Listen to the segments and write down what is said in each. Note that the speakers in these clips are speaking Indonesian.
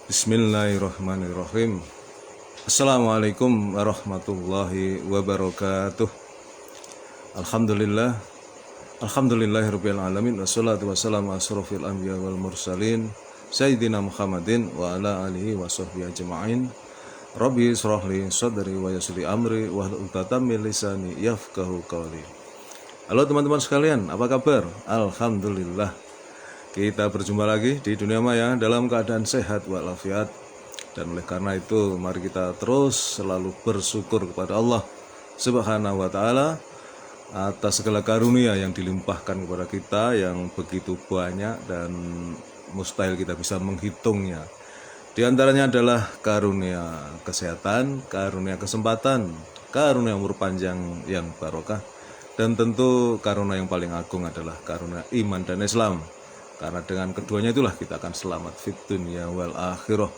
Bismillahirrahmanirrahim. Assalamualaikum warahmatullahi wabarakatuh. Alhamdulillah. Alhamdulillahirabbil alamin wassalatu wassalamu asrofil anbiya wal mursalin Sayyidina Muhammadin wa ala alihi wa sahbihi ajma'in. Rabbi israhli sadri wa yassirli amri wahlul 'uqdatam min lisani yafqahu qawli. Halo teman-teman sekalian, apa kabar? Alhamdulillah. Kita berjumpa lagi di dunia maya dalam keadaan sehat walafiat. Dan oleh karena itu mari kita terus selalu bersyukur kepada Allah Subhanahu wa ta'ala atas segala karunia yang dilimpahkan kepada kita yang begitu banyak dan mustahil kita bisa menghitungnya. Di antaranya adalah karunia kesehatan, karunia kesempatan, karunia umur panjang yang barokah, dan tentu karunia yang paling agung adalah karunia iman dan Islam. Karena dengan keduanya itulah kita akan selamat fit dunya wal akhirah.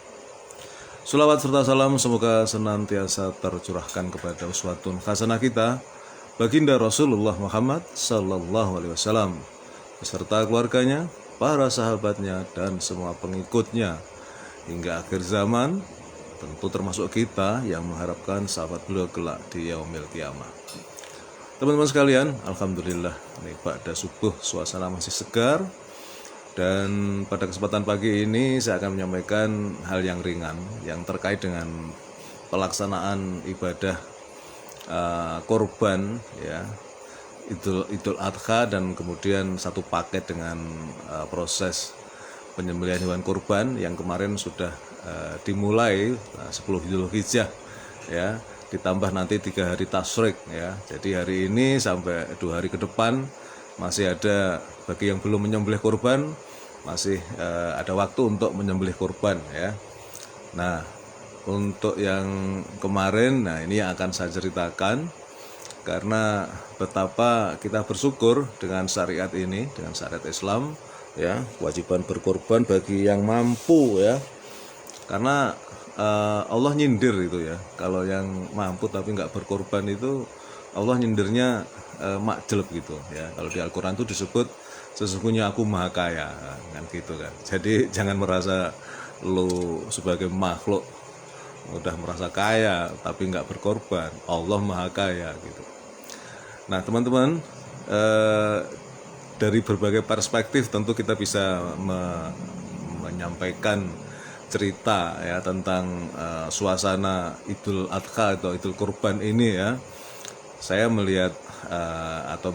Sholawat serta salam semoga senantiasa tercurahkan kepada uswatun hasanah kita, baginda Rasulullah Muhammad sallallahu alaihi wasallam beserta keluarganya, para sahabatnya dan semua pengikutnya hingga akhir zaman, tentu termasuk kita yang mengharapkan sahabat beliau kelak di yaumil qiyamah. Teman-teman sekalian, alhamdulillah nih pada subuh suasana masih segar. Dan pada kesempatan pagi ini saya akan menyampaikan hal yang ringan yang terkait dengan pelaksanaan ibadah korban ya Idul Adha, dan kemudian satu paket dengan proses penyembelihan hewan kurban yang kemarin sudah dimulai 10 Dzulhijjah ya, ditambah nanti 3 hari tasyrik ya. Jadi hari ini sampai 2 hari ke depan masih ada, bagi yang belum menyembelih kurban masih ada waktu untuk menyembelih kurban ya. Nah, untuk yang kemarin, nah ini yang akan saya ceritakan karena betapa kita bersyukur dengan syariat ini, dengan syariat Islam ya, kewajiban berkorban bagi yang mampu ya. Karena Allah nyindir itu ya, kalau yang mampu tapi nggak berkorban itu Allah nyindirnya makjeleb gitu ya. Kalau di Al-Quran itu disebut sesungguhnya aku maha kaya kan gitu kan. Jadi jangan merasa lu sebagai makhluk udah merasa kaya tapi nggak berkorban, Allah maha kaya gitu. Nah teman-teman, dari berbagai perspektif tentu kita bisa menyampaikan cerita ya tentang suasana Idul Adha atau Idul Kurban ini ya. Saya melihat atau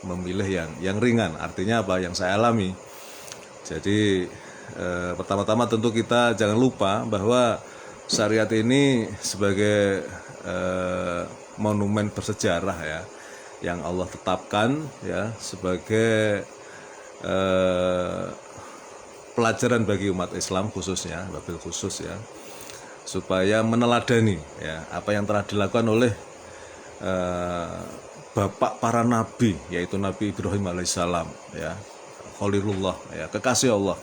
memilih yang ringan. Artinya apa? Yang saya alami. Jadi pertama-tama tentu kita jangan lupa bahwa syariat ini sebagai monumen bersejarah ya, yang Allah tetapkan ya sebagai pelajaran bagi umat Islam khususnya, wabil khusus ya, supaya meneladani ya apa yang telah dilakukan oleh bapak para nabi, yaitu Nabi Ibrahim alaihissalam ya, Khalilullah ya, kekasih Allah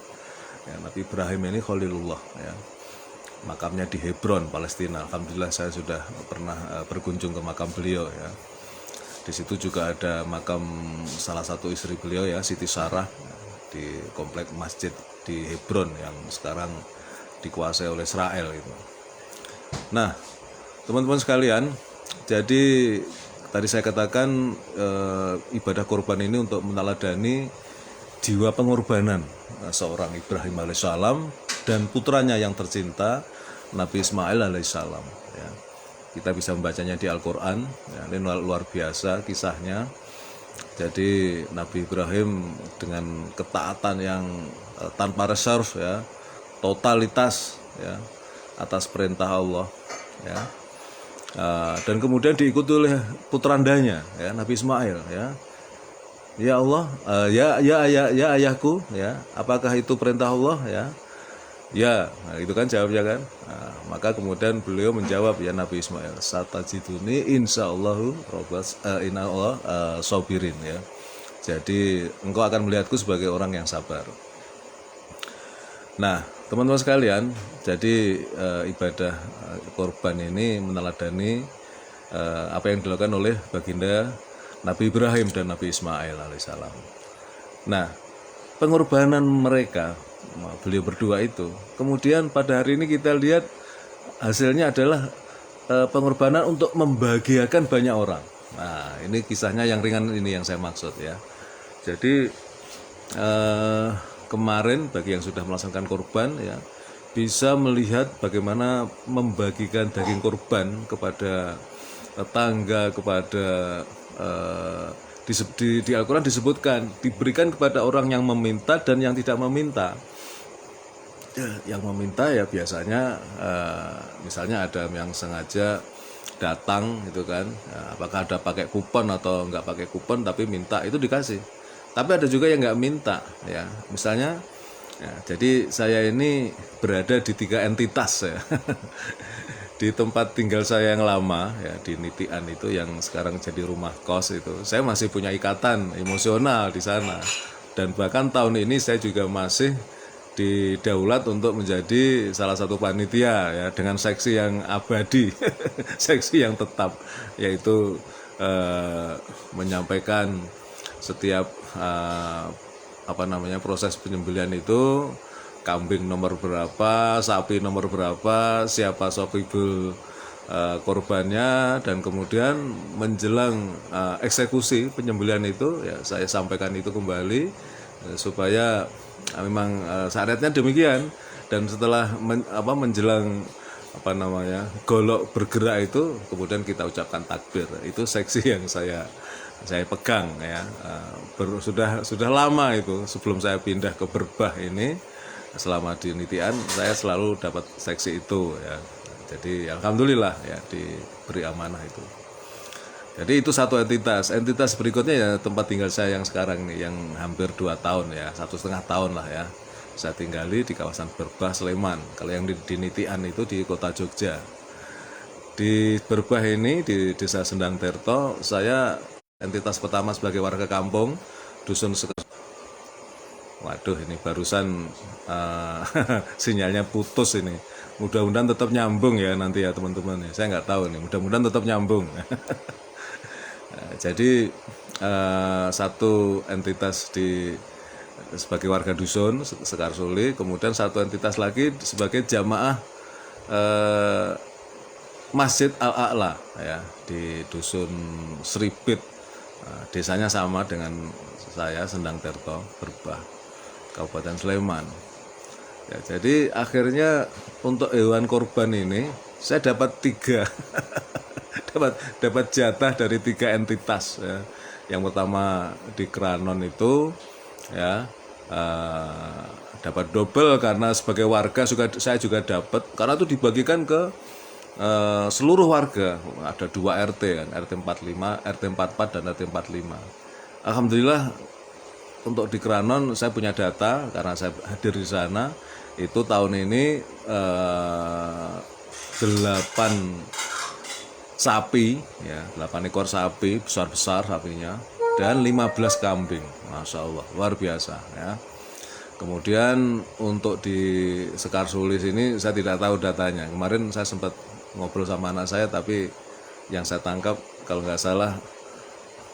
ya. Nabi Ibrahim ini Khalilullah ya, makamnya di Hebron, Palestina. Alhamdulillah saya sudah pernah berkunjung ke makam beliau ya. Di situ juga ada makam salah satu istri beliau ya, Siti Sarah, di komplek masjid di Hebron yang sekarang dikuasai oleh Israel itu. Nah teman-teman sekalian, jadi tadi saya katakan ibadah kurban ini untuk meneladani jiwa pengorbanan seorang Ibrahim alaihissalam dan putranya yang tercinta Nabi Ismail alaihissalam ya. Kita bisa membacanya di Al-Quran ya, ini luar biasa kisahnya. Jadi Nabi Ibrahim dengan ketaatan yang tanpa reserve ya, totalitas ya atas perintah Allah ya. Dan kemudian diikuti oleh putrandanya ya, Nabi Ismail ya. Ya Allah, ya ayahku ya, apakah itu perintah Allah ya? Ya, nah itu kan jawabnya kan. Nah, maka kemudian beliau menjawab ya Nabi Ismail, satajiduni insyaallahu inallah sobirin ya. Jadi engkau akan melihatku sebagai orang yang sabar. Nah teman-teman sekalian, jadi ibadah korban ini meneladani apa yang dilakukan oleh baginda Nabi Ibrahim dan Nabi Ismail alaihissalam. Nah pengorbanan mereka, beliau berdua itu. Kemudian pada hari ini kita lihat hasilnya adalah pengorbanan untuk membahagiakan banyak orang. Nah, ini kisahnya yang ringan ini yang saya maksud ya. Jadi kemarin bagi yang sudah melaksanakan kurban ya, bisa melihat bagaimana membagikan daging kurban kepada tetangga, kepada di Al-Quran disebutkan diberikan kepada orang yang meminta dan yang tidak meminta. Yang meminta ya biasanya misalnya ada yang sengaja datang gitu kan, apakah ada pakai kupon atau nggak pakai kupon tapi minta, itu dikasih. Tapi ada juga yang nggak minta ya, misalnya ya, jadi saya ini berada di 3 entitas ya. Di tempat tinggal saya yang lama ya, di Nitian itu yang sekarang jadi rumah kos itu, saya masih punya ikatan emosional di sana, dan bahkan tahun ini saya juga masih didaulat untuk menjadi salah satu panitia ya, dengan seksi yang abadi, seksi yang tetap, yaitu menyampaikan setiap proses penyembelihan itu, kambing nomor berapa, sapi nomor berapa, siapa sokibul korbannya, dan kemudian menjelang eksekusi penyembelihan itu ya saya sampaikan itu kembali supaya memang syariatnya demikian. Dan setelah menjelang golok bergerak itu, kemudian kita ucapkan takbir. Itu seksi yang saya pegang ya, sudah lama itu, sebelum saya pindah ke Berbah ini. Selama di Nitian saya selalu dapat seksi itu ya. Jadi alhamdulillah ya diberi amanah itu. Jadi itu satu entitas. Entitas berikutnya ya tempat tinggal saya yang sekarang nih, yang hampir 2 tahun ya, 1,5 tahun lah ya, saya tinggali di kawasan Berbah, Sleman. Kalau yang di Nitian itu di kota Jogja. Di Berbah ini di Desa Sendang Terto, saya entitas pertama sebagai warga kampung dusun Sekar. Waduh, ini barusan sinyalnya putus ini. Mudah-mudahan tetap nyambung ya nanti ya teman-teman. Saya nggak tahu nih, mudah-mudahan tetap nyambung. Jadi satu entitas sebagai warga dusun Sekar Suli, kemudian satu entitas lagi sebagai jamaah Masjid Al-A'la ya, di dusun Sribit. Desanya sama dengan saya, Sendang Terto, Berbah, Kabupaten Sleman. Ya, jadi akhirnya untuk hewan korban ini saya dapat 3 dapat jatah dari 3 entitas ya. Yang pertama di Kranon itu ya, dapat double karena sebagai warga saya juga dapat, karena itu dibagikan ke seluruh warga. Ada 2 RT kan, RT 45, RT 44 dan RT 45. Alhamdulillah untuk di Kranon saya punya data karena saya hadir di sana. Itu tahun ini 8 sapi ya, 8 ekor sapi besar-besar sapinya, dan 15 kambing. Masya Allah, luar biasa ya. Kemudian untuk di Sekar Sulis ini saya tidak tahu datanya. Kemarin saya sempat ngobrol sama anak saya, tapi yang saya tangkap kalau nggak salah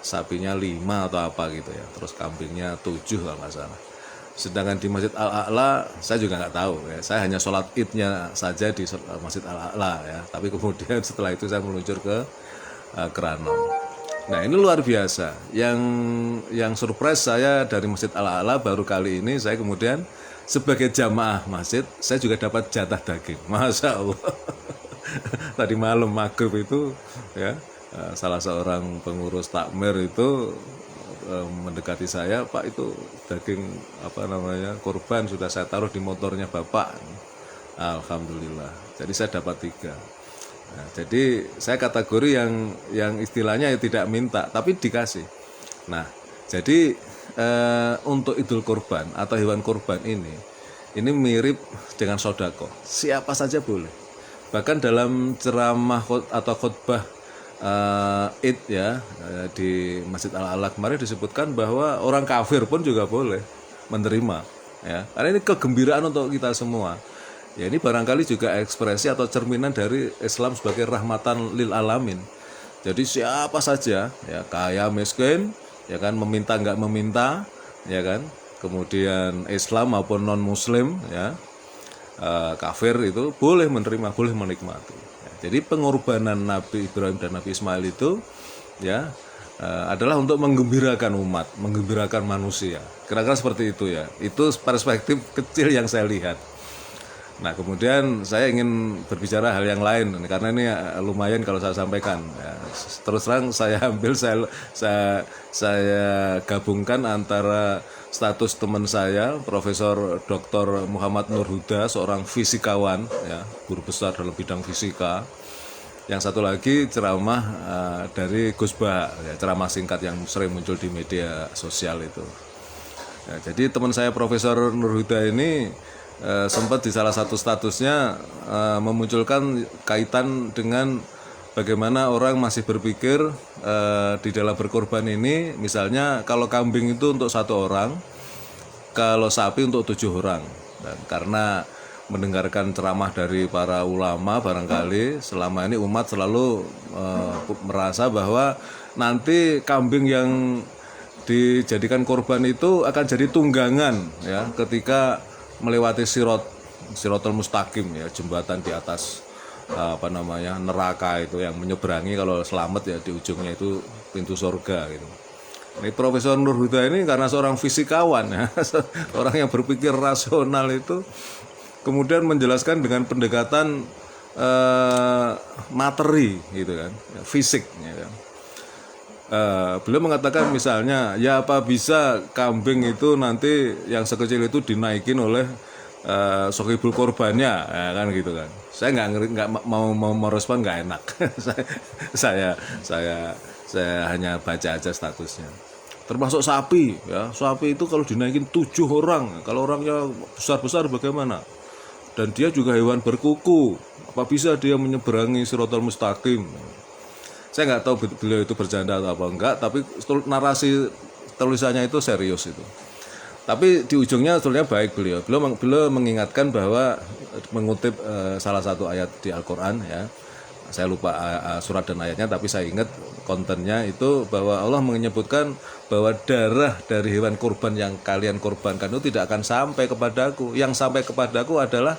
sapinya 5 atau apa gitu ya, terus kambingnya 7 kalau nggak salah. Sedangkan di Masjid Al-A'la saya juga nggak tahu ya, saya hanya sholat idnya saja di Masjid Al-A'la ya, tapi kemudian setelah itu saya meluncur ke Kranon. Nah ini luar biasa, yang surprise saya dari Masjid Al-A'la baru kali ini saya kemudian sebagai jamaah masjid saya juga dapat jatah daging. Masya Allah. Tadi malam maghrib itu ya, salah seorang pengurus takmir itu mendekati saya, Pak, itu daging korban sudah saya taruh di motornya Bapak. Alhamdulillah. Jadi saya dapat 3. Nah, jadi saya kategori yang istilahnya ya tidak minta tapi dikasih. Nah, jadi untuk Idul Kurban atau hewan kurban ini mirip dengan sodako. Siapa saja boleh. Bahkan dalam ceramah atau khutbah Id ya, di Masjid Al-A'la kemarin disebutkan bahwa orang kafir pun juga boleh menerima ya, karena ini kegembiraan untuk kita semua ya. Ini barangkali juga ekspresi atau cerminan dari Islam sebagai rahmatan lil alamin. Jadi siapa saja ya, kaya miskin ya kan, meminta nggak meminta ya kan, kemudian Islam maupun non Muslim, ya, kafir itu boleh menerima, boleh menikmati. Ya, jadi pengorbanan Nabi Ibrahim dan Nabi Ismail itu, ya, adalah untuk menggembirakan umat, menggembirakan manusia. Kira-kira seperti itu, ya. Itu perspektif kecil yang saya lihat. Nah, kemudian saya ingin berbicara hal yang lain karena ini lumayan kalau saya sampaikan. Ya, terus terang saya ambil, saya gabungkan antara status teman saya, Profesor Dr. Muhammad Nur Huda, seorang fisikawan, ya, guru besar dalam bidang fisika. Yang satu lagi ceramah dari Gus Bah, ya, ceramah singkat yang sering muncul di media sosial itu. Ya, jadi teman saya Profesor Nur Huda ini sempat di salah satu statusnya memunculkan kaitan dengan bagaimana orang masih berpikir di dalam berkorban ini, misalnya kalau kambing itu untuk 1 orang, kalau sapi untuk 7 orang. Dan karena mendengarkan ceramah dari para ulama, barangkali selama ini umat selalu merasa bahwa nanti kambing yang dijadikan korban itu akan jadi tunggangan, ya, ketika melewati sirotol mustaqim, ya, jembatan di atas neraka itu yang menyeberangi, kalau selamat ya di ujungnya itu pintu surga gitu. Ini Profesor Nur Huda ini karena seorang fisikawan, ya, orang yang berpikir rasional itu, kemudian menjelaskan dengan pendekatan materi gitu kan, ya, fisik, ya kan. Beliau mengatakan misalnya, ya apa bisa kambing itu nanti yang sekecil itu dinaikin oleh sohibul korbannya, ya kan gitu kan. Saya nggak mau merespon, nggak enak. saya hanya baca aja statusnya. Termasuk sapi, ya, sapi itu kalau dinaikin 7 orang, kalau orangnya besar bagaimana? Dan dia juga hewan berkuku, apa bisa dia menyeberangi sirotol mustaqim? Saya nggak tahu beliau itu bercanda atau apa enggak, tapi narasi tulisannya itu serius itu. Tapi di ujungnya sebetulnya baik beliau mengingatkan bahwa mengutip salah satu ayat di Al-Quran, ya, saya lupa surat dan ayatnya, tapi saya ingat kontennya itu bahwa Allah menyebutkan bahwa darah dari hewan kurban yang kalian korbankan itu tidak akan sampai kepadaku. Yang sampai kepadaku adalah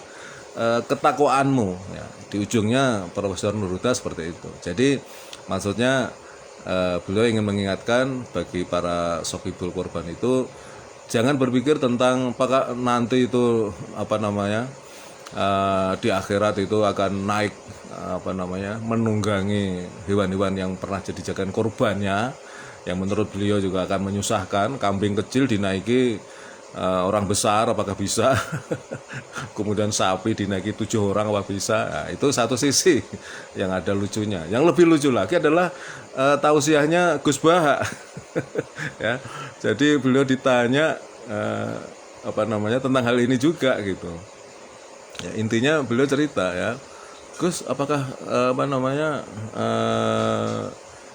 ketakwaanmu, ya. Di ujungnya Profesor Nur Huda seperti itu. Jadi maksudnya beliau ingin mengingatkan bagi para sohibul korban itu, jangan berpikir tentang apakah nanti itu di akhirat itu akan naik menunggangi hewan-hewan yang pernah dijadikan korbannya, yang menurut beliau juga akan menyusahkan. Kambing kecil dinaiki orang besar, apakah bisa? Kemudian sapi dinaiki 7 orang, apa bisa? Nah, itu satu sisi yang ada lucunya. Yang lebih lucu lagi adalah tausiahnya Gus Bah. Ya, jadi beliau ditanya tentang hal ini juga gitu. Ya, intinya beliau cerita, ya, Gus, apakah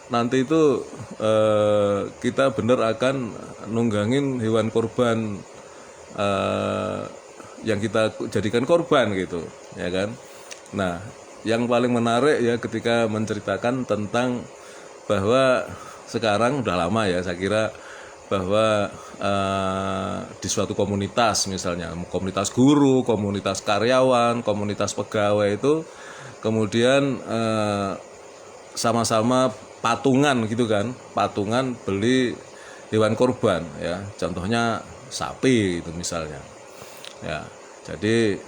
nanti itu kita benar akan nunggangin hewan korban yang kita jadikan korban gitu, ya kan? Nah, yang paling menarik, ya, ketika menceritakan tentang bahwa sekarang udah lama, ya, saya kira bahwa di suatu komunitas, misalnya komunitas guru, komunitas karyawan, komunitas pegawai itu kemudian sama-sama patungan gitu kan, patungan beli hewan korban, ya, contohnya sapi itu misalnya, ya. Jadi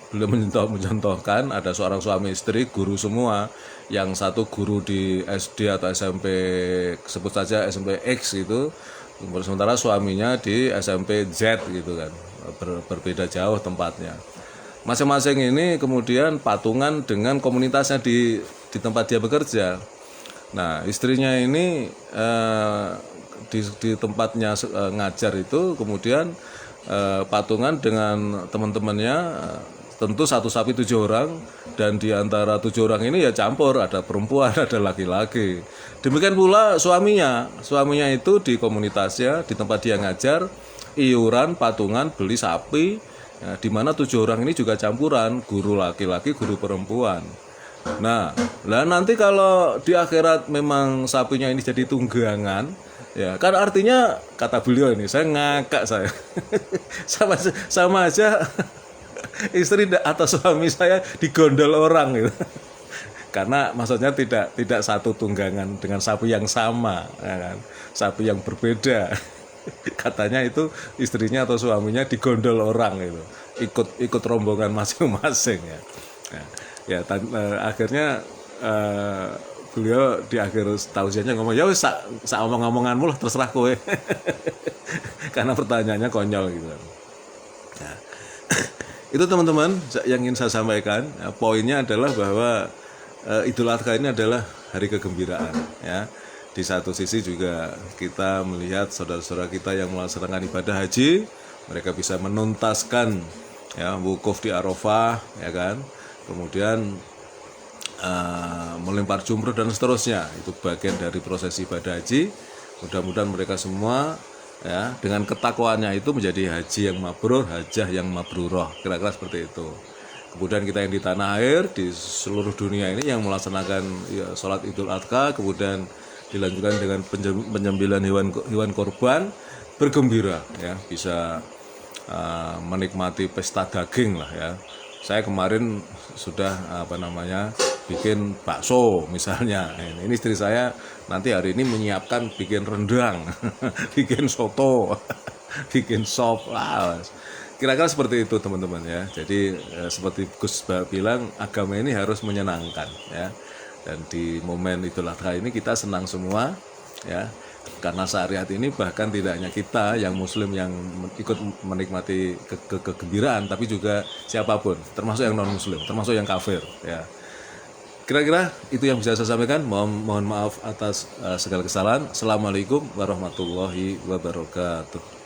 beliau mencontohkan ada seorang suami istri, guru semua, yang satu guru di SD atau SMP, sebut saja SMP X gitu, sementara suaminya di SMP Z gitu kan, berbeda jauh tempatnya. Masing-masing ini kemudian patungan dengan komunitasnya di tempat dia bekerja. Nah, istrinya ini di tempatnya ngajar itu kemudian patungan dengan teman-temannya, tentu satu sapi 7 orang, dan di antara 7 orang ini ya campur, ada perempuan, ada laki-laki. Demikian pula suaminya itu di komunitasnya, di tempat dia ngajar, iuran patungan beli sapi, ya, di mana 7 orang ini juga campuran, guru laki-laki, guru perempuan. Nah, nanti kalau di akhirat memang sapinya ini jadi tunggangan, Ya, kan artinya kata beliau ini, saya ngakak saya. sama aja istri atau suami saya digondol orang gitu. Karena maksudnya tidak satu tunggangan dengan sapi yang sama, ya kan? Sapi yang berbeda. Katanya itu istrinya atau suaminya digondol orang gitu. Ikut rombongan masing-masing ya. Akhirnya beliau di akhir tausiahnya ngomong, ya wis sak omong-omonganmu lah, terserah kowe. Karena pertanyaannya konyol gitu kan. Nah, itu teman-teman yang ingin saya sampaikan. Ya, poinnya adalah bahwa Idul Adha ini adalah hari kegembiraan ya. Di satu sisi juga kita melihat saudara-saudara kita yang melaksanakan ibadah haji, mereka bisa menuntaskan ya wukuf di Arafah ya kan. Kemudian melempar jumroh dan seterusnya, itu bagian dari proses ibadah haji. Mudah-mudahan mereka semua ya dengan ketakwaannya itu menjadi haji yang mabrur, hajah yang mabrurah, kira-kira seperti itu. Kemudian kita yang di tanah air di seluruh dunia ini yang melaksanakan ya, sholat Idul Adha, kemudian dilanjutkan dengan penyembelihan hewan korban, bergembira ya, bisa menikmati pesta daging lah ya. Saya kemarin sudah bikin bakso misalnya. Ini istri saya nanti hari ini menyiapkan bikin rendang, bikin soto, bikin sop. Kira-kira seperti itu teman-teman ya. Jadi seperti Gus bilang, agama ini harus menyenangkan ya. Dan di momen Idul Adha ini kita senang semua ya. Karena syariat ini bahkan tidak hanya kita yang muslim yang ikut menikmati kegembiraan, tapi juga siapapun, termasuk yang non muslim, termasuk yang kafir ya. Kira-kira itu yang bisa saya sampaikan. Mohon maaf atas segala kesalahan. Assalamualaikum warahmatullahi wabarakatuh.